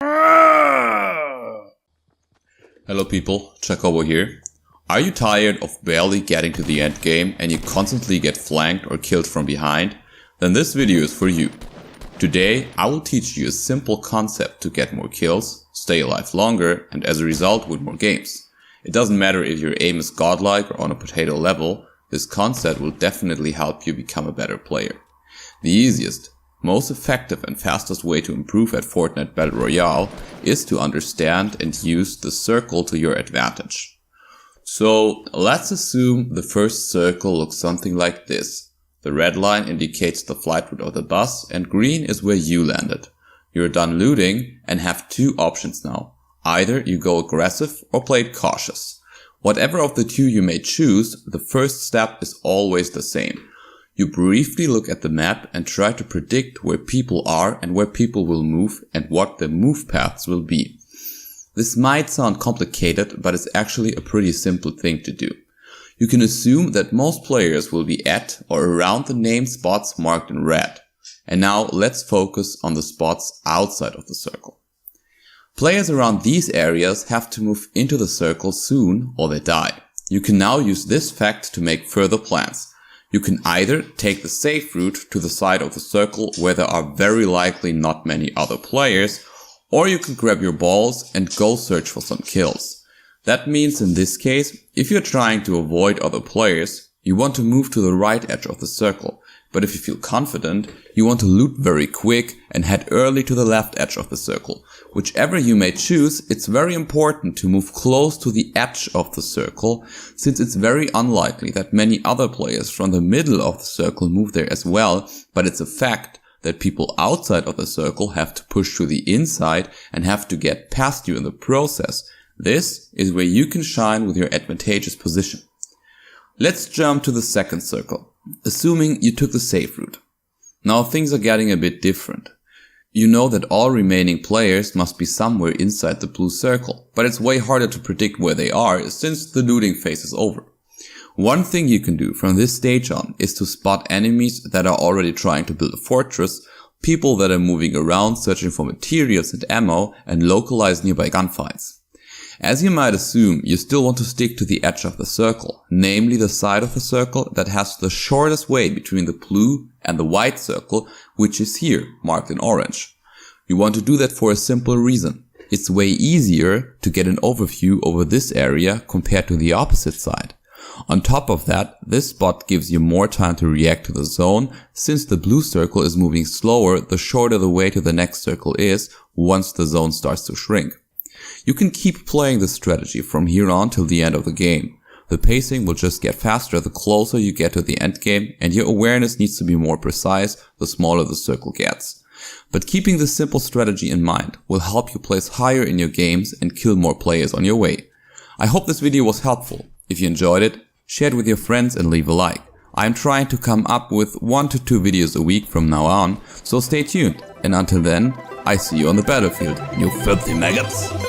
Hello people, Jacobo here. Are you tired of barely getting to the end game and you constantly get flanked or killed from behind? Then this video is for you. Today I will teach you a simple concept to get more kills, stay alive longer, and as a result win more games. It doesn't matter if your aim is godlike or on a potato level, this concept will definitely help you become a better player. The easiest, most effective and fastest way to improve at Fortnite Battle Royale is to understand and use the circle to your advantage. So let's assume the first circle looks something like this. The red line indicates the flight route of the bus and green is where you landed. You're done looting and have two options now. Either you go aggressive or play it cautious. Whatever of the two you may choose, the first step is always the same. You briefly look at the map and try to predict where people are and where people will move and what the move paths will be. This might sound complicated, but it's actually a pretty simple thing to do. You can assume that most players will be at or around the named spots marked in red. And now let's focus on the spots outside of the circle. Players around these areas have to move into the circle soon or they die. You can now use this fact to make further plans. You can either take the safe route to the side of the circle where there are very likely not many other players, or you can grab your balls and go search for some kills. That means in this case, if you're trying to avoid other players, you want to move to the right edge of the circle. But if you feel confident, you want to loot very quick and head early to the left edge of the circle. Whichever you may choose, it's very important to move close to the edge of the circle, since it's very unlikely that many other players from the middle of the circle move there as well, but it's a fact that people outside of the circle have to push to the inside and have to get past you in the process. This is where you can shine with your advantageous position. Let's jump to the second circle, assuming you took the safe route. Now things are getting a bit different. You know that all remaining players must be somewhere inside the blue circle, but it's way harder to predict where they are since the looting phase is over. One thing you can do from this stage on is to spot enemies that are already trying to build a fortress, people that are moving around searching for materials and ammo, and localize nearby gunfights. As you might assume, you still want to stick to the edge of the circle, namely the side of the circle that has the shortest way between the blue and the white circle, which is here, marked in orange. You want to do that for a simple reason. It's way easier to get an overview over this area compared to the opposite side. On top of that, this spot gives you more time to react to the zone, since the blue circle is moving slower the shorter the way to the next circle is once the zone starts to shrink. You can keep playing this strategy from here on till the end of the game. The pacing will just get faster the closer you get to the end game, and your awareness needs to be more precise the smaller the circle gets. But keeping this simple strategy in mind will help you place higher in your games and kill more players on your way. I hope this video was helpful. If you enjoyed it, share it with your friends and leave a like. I'm trying to come up with 1 to 2 videos a week from now on, so stay tuned. And until then, I see you on the battlefield, you filthy maggots.